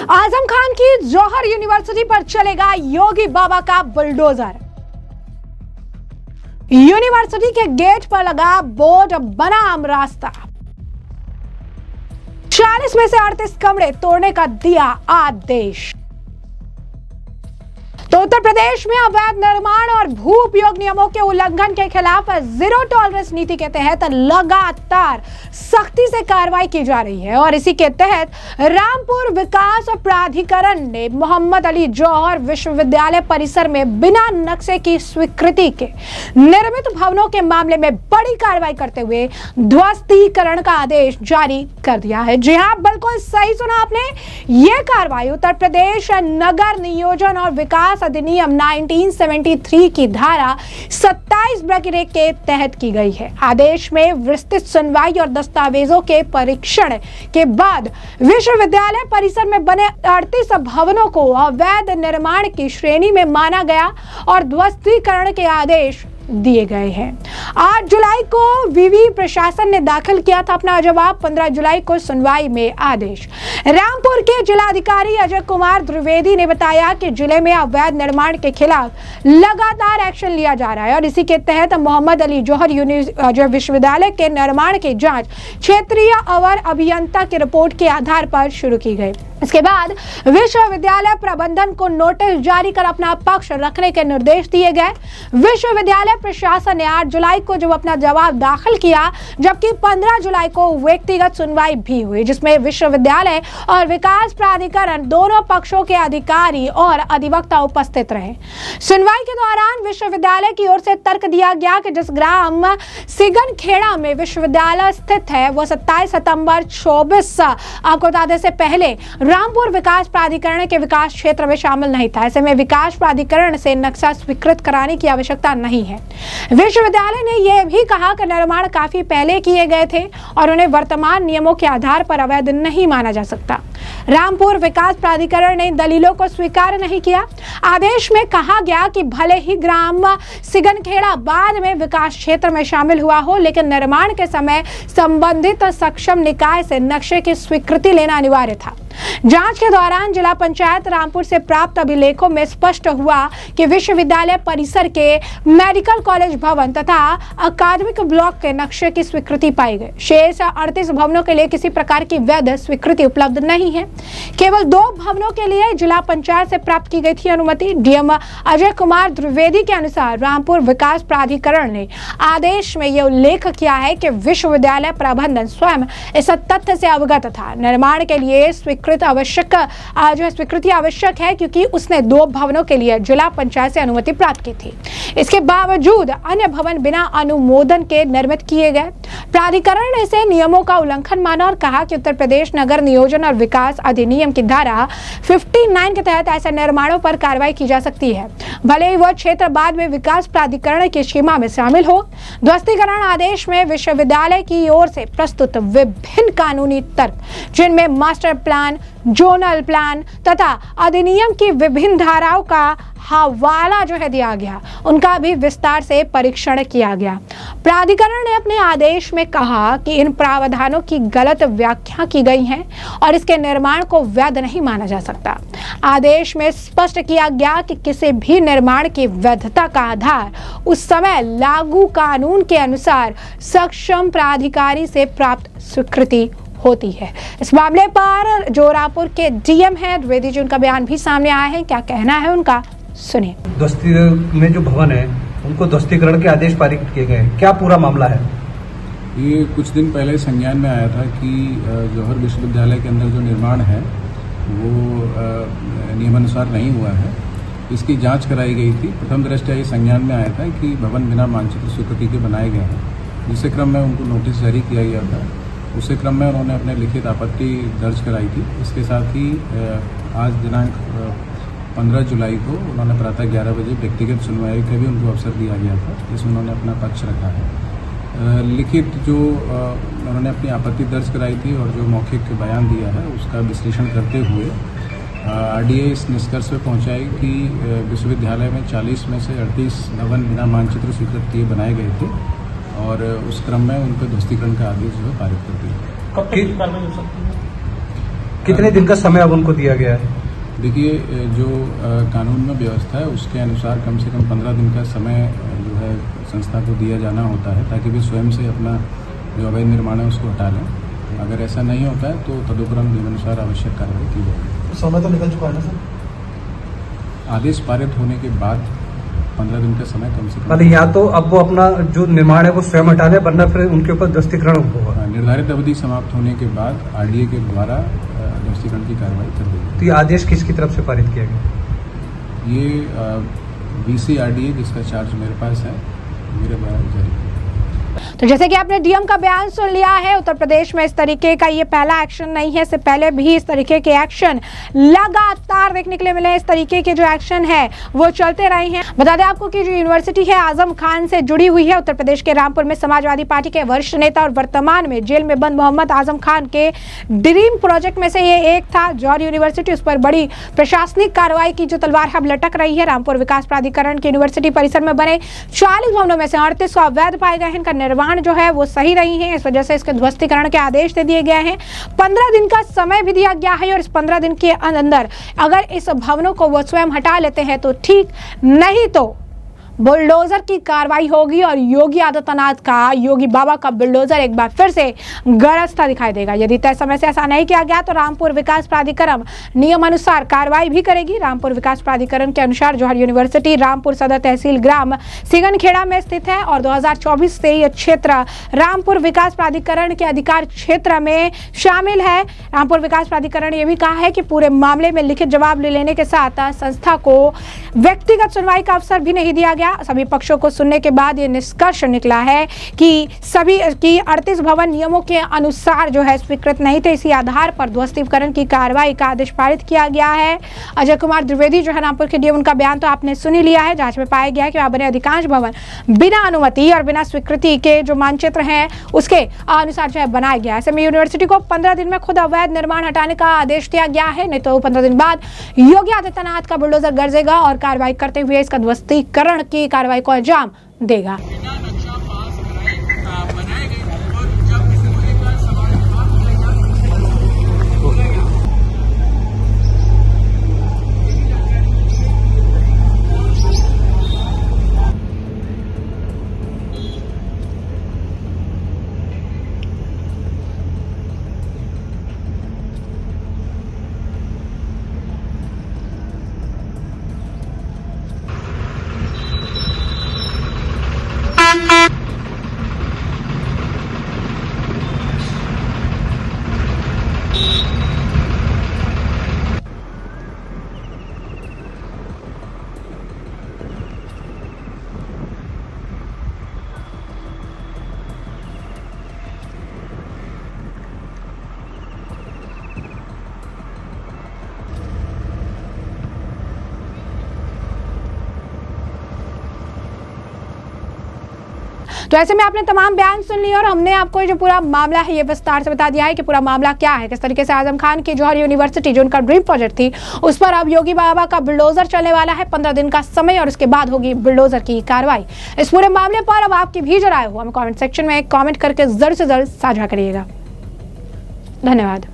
आजम खान की जौहर यूनिवर्सिटी पर चलेगा योगी बाबा का बुलडोजर। यूनिवर्सिटी के गेट पर लगा बोर्ड, बना आम रास्ता। 40 में से 38 कमरे तोड़ने का दिया आदेश। तो उत्तर प्रदेश में अवैध निर्माण और भू उपयोग नियमों के उल्लंघन के खिलाफ जीरो टॉलरेंस नीति के तहत लगातार सख्ती से कार्रवाई की जा रही है और इसी के तहत रामपुर विकास प्राधिकरण ने मोहम्मद अली जौहर विश्वविद्यालय परिसर में बिना नक्शे की स्वीकृति के निर्मित भवनों के मामले में बड़ी कार्रवाई करते हुए ध्वस्तीकरण का आदेश जारी कर दिया है। जी हां, बिल्कुल सही सुना आपने। यह कार्रवाई उत्तर प्रदेश नगर नियोजन और विकास अधिनियम 1973 की धारा 27 के तहत की गई है। आदेश में विस्तृत सुनवाई और दस्तावेजों के परीक्षण के बाद विश्वविद्यालय परिसर में बने 38 भवनों को अवैध निर्माण की श्रेणी में माना गया और ध्वस्तीकरण के आदेश दिए गए हैं। 8 जुलाई को विवि प्रशासन ने दाखिल किया था अपना जवाब। 15 जुलाई को सुनवाई में आदेश। रामपुर के जिलाधिकारी अजय कुमार द्विवेदी ने बताया कि जिले में अवैध निर्माण के खिलाफ लगातार एक्शन लिया जा रहा है और इसी के तहत मोहम्मद अली जौहर विश्वविद्यालय के निर्माण की जांच क्षेत्रीय अवर अभियंता की रिपोर्ट के आधार पर शुरू की गई। इसके बाद विश्वविद्यालय प्रबंधन को नोटिस जारी कर अपना पक्ष रखने के निर्देश दिए गए। विश्वविद्यालय प्रशासन ने 8 जुलाई को जब अपना जवाब दाखिल किया, जबकि 15 जुलाई को व्यक्तिगत सुनवाई भी हुई जिसमें विश्वविद्यालय और विकास प्राधिकरण दोनों पक्षों के अधिकारी और अधिवक्ता उपस्थित रहे। सुनवाई के दौरान विश्वविद्यालय की ओर से तर्क दिया गया कि जिस ग्राम सिगनखेड़ा में विश्वविद्यालय स्थित है वो 27 सितंबर 24 आपको बता दें से पहले रामपुर विकास प्राधिकरण के विकास क्षेत्र में शामिल नहीं था। ऐसे में विकास प्राधिकरण से नक्शा स्वीकृत कराने की आवश्यकता नहीं है। विश्वविद्यालय ने यह भी कहा कि निर्माण काफी पहले किए गए थे और उन्हें वर्तमान नियमों के आधार पर अवैध नहीं माना जा सकता। रामपुर विकास प्राधिकरण ने दलीलों को स्वीकार नहीं किया। आदेश में कहा गया कि भले ही ग्राम सिगनखेड़ा बाद में विकास क्षेत्र में शामिल हुआ हो, लेकिन निर्माण के समय संबंधित सक्षम निकाय से नक्शे की स्वीकृति लेना अनिवार्य था। जांच के दौरान जिला पंचायत रामपुर से प्राप्त अभिलेखों में स्पष्ट हुआ कि विश्वविद्यालय परिसर के मेडिकल कॉलेज भवन तथा अकादमिक ब्लॉक के नक्शे की स्वीकृति पाई गई। शेष 38 भवनों के लिए किसी प्रकार की वैध स्वीकृति उपलब्ध नहीं है। केवल 2 भवनों के लिए जिला पंचायत से प्राप्त की गई थी अनुमति। डीएम अजय कुमार द्विवेदी के अनुसार रामपुर विकास प्राधिकरण ने आदेश में यह उल्लेख किया है कि विश्वविद्यालय प्रबंधन स्वयं इस तथ्य से अवगत था। निर्माण के लिए स्वीकृति आवश्यक है क्योंकि उसने 2 भवनों के लिए जिला पंचायत से अनुमति प्राप्त की थी। इसके बावजूद अन्य भवन बिना अनुमोदन के निर्मित किए गए। प्राधिकरण ने इसे नियमों का उल्लंघन माना और कहा कि उत्तर प्रदेश नगर नियोजन और विकास अधिनियम की धारा 59 के तहत ऐसे निर्माणों पर कार्रवाई की जा सकती है, भले ही वह क्षेत्र बाद में विकास प्राधिकरण की सीमा में शामिल हो। ध्वस्तीकरण आदेश में विश्वविद्यालय की ओर से प्रस्तुत विभिन्न कानूनी तर्क, जिनमें मास्टर प्लान, जोनल प्लान तथा अधिनियम की विभिन्न धाराओं का हवाला दिया गया, उनका भी विस्तार से परीक्षण किया गया। प्राधिकरण ने अपने आदेश में कहा कि इन प्रावधानों की गलत व्याख्या की गई है और इसके निर्माण को वैध नहीं माना जा सकता। आदेश में स्पष्ट किया गया कि किसी भी निर्माण की वैधता का आधार उस समय लागू कानून के अनुसार सक्षम प्राधिकारी से प्राप्त स्वीकृति होती है। इस मामले पर जो रामपुर के डीएम है द्विवेदी जी, उनका बयान भी सामने आया है। क्या कहना है उनका, सुनिए। ध्वस्ती में जो भवन है उनको ध्वस्तीकरण के आदेश पारित किए गए, क्या पूरा मामला है? ये कुछ दिन पहले संज्ञान में आया था कि जौहर विश्वविद्यालय के अंदर जो निर्माण है वो नियमानुसार नहीं हुआ है। इसकी जांच कराई गई थी। प्रथम दृष्टया ये संज्ञान में आया था कि भवन बिना मानचित्र स्वीकृति के बनाए गए हैं, जिससे क्रम में उनको नोटिस जारी किया गया था। उसी क्रम में उन्होंने अपने लिखित आपत्ति दर्ज कराई थी। इसके साथ ही आज दिनांक 15 जुलाई को उन्होंने प्रातः 11 बजे व्यक्तिगत सुनवाई का भी उनको अवसर दिया गया था, जिसमें उन्होंने अपना पक्ष रखा है। लिखित जो उन्होंने अपनी आपत्ति दर्ज कराई थी और जो मौखिक बयान दिया है उसका विश्लेषण करते हुए आरडीए इस निष्कर्ष पर पहुंचाई कि विश्वविद्यालय में 40 में से 38 भवन बिना मानचित्र स्वीकृत किए बनाए गए थे और उस क्रम में उन पर ध्वस्तीकरण का आदेश पारित कर दिया। कब तक कार्रवाई हो सकती है? कितने दिन का समय अब उनको दिया गया है? देखिए, जो कानून में व्यवस्था है उसके अनुसार कम से कम 15 दिन का समय जो है संस्था को दिया जाना होता है, ताकि वे स्वयं से अपना जो अवैध निर्माण है उसको हटा लें। अगर ऐसा नहीं होता है तो तदुपरांत नियमानुसार आवश्यक कार्रवाई की जाएगी। समय तो निकल चुका है ना सर? आदेश पारित होने के बाद 15 दिन का समय कम से कम, मतलब या तो अब वो अपना जो निर्माण है वो स्वयं हटा ले, वरना फिर उनके ऊपर ध्वस्तीकरण होगा। निर्धारित अवधि समाप्त होने के बाद आरडीए के द्वारा ध्वस्तीकरण की कार्रवाई कर दी जाएगी। तो ये आदेश किसकी तरफ से पारित किया गया? ये वीसी आरडीए जिसका चार्ज मेरे पास है, मेरे द्वारा जारी किया। तो जैसे कि आपने डीएम का बयान सुन लिया है, उत्तर प्रदेश में इस तरीके का ये पहला एक्शन नहीं है, इससे पहले भी इस तरीके के एक्शन लगातार देखने के लिए मिले। इस तरीके के जो एक्शन है वो चलते रहे हैं। बता दें आपको कि जो यूनिवर्सिटी है आजम खान से जुड़ी हुई है। उत्तर प्रदेश के रामपुर में समाजवादी पार्टी के वरिष्ठ नेता और वर्तमान में जेल में बंद मोहम्मद आजम खान के ड्रीम प्रोजेक्ट में से ये एक था जौहर यूनिवर्सिटी। उस पर बड़ी प्रशासनिक कार्रवाई की जो तलवार अब लटक रही है। रामपुर विकास प्राधिकरण के यूनिवर्सिटी परिसर में बने 40 भवनों में से 38 को अवैध पाए गए हैं। इनका निर्माण जो है वो सही नहीं है, इस वजह से इसके ध्वस्तीकरण के आदेश दे दिए गए हैं। 15 दिन का समय भी दिया गया है और इस 15 दिन के अंदर अगर इस भवनों को वो स्वयं हटा लेते हैं तो ठीक, नहीं तो बुलडोजर की कार्रवाई होगी और योगी आदित्यनाथ का, योगी बाबा का बुलडोजर एक बार फिर से गरजता दिखाई देगा। यदि तय समय से ऐसा नहीं किया गया तो रामपुर विकास प्राधिकरण नियमानुसार कार्रवाई भी करेगी। रामपुर विकास प्राधिकरण के अनुसार जौहर यूनिवर्सिटी रामपुर सदर तहसील ग्राम सिगनखेड़ा में स्थित है और 2024 से यह क्षेत्र रामपुर विकास प्राधिकरण के अधिकार क्षेत्र में शामिल है। रामपुर विकास प्राधिकरण ने यह भी कहा है कि पूरे मामले में लिखित जवाब ले लेने के साथ संस्था को व्यक्तिगत सुनवाई का अवसर भी नहीं दिया गया। सभी पक्षों को सुनने के बाद ये निष्कर्ष निकला है कि सभी की 38 भवन नियमों के अनुसार जो है स्वीकृत नहीं थे। इसी आधार पर ध्वस्तीकरण की कार्रवाई का आदेश पारित किया गया है। अजय कुमार द्विवेदी जो है रामपुर के डीएम, उनका बयान तो आपने सुन ही लिया है। जांच में पाया गया है कि वहां बने अधिकांश भवन बिना अनुमति और बिना स्वीकृति के जो मानचित्र हैं उसके अनुसार जो है बनाया गया है। ऐसे में यूनिवर्सिटी को 15 दिन में खुद अवैध निर्माण हटाने का आदेश दिया गया है, नहीं तो 15 दिन बाद योगी आदित्यनाथ का बुलडोजर गरजेगा और कार्रवाई करते हुए इसका ध्वस्तीकरण की कार्रवाई को अंजाम देगा। तो ऐसे में आपने तमाम बयान सुन लिए और हमने आपको जो पूरा मामला है ये विस्तार से बता दिया है कि पूरा मामला क्या है, किस तरीके से आजम खान की जौहर यूनिवर्सिटी जो उनका ड्रीम प्रोजेक्ट थी उस पर अब योगी बाबा का बुलडोजर चलने वाला है। 15 दिन का समय और उसके बाद होगी बुलडोजर की कार्रवाई। इस पूरे मामले पर अब आपकी भी जो राय हो हमें कमेंट सेक्शन में कमेंट करके जल्द से जल्द साझा करिएगा। धन्यवाद।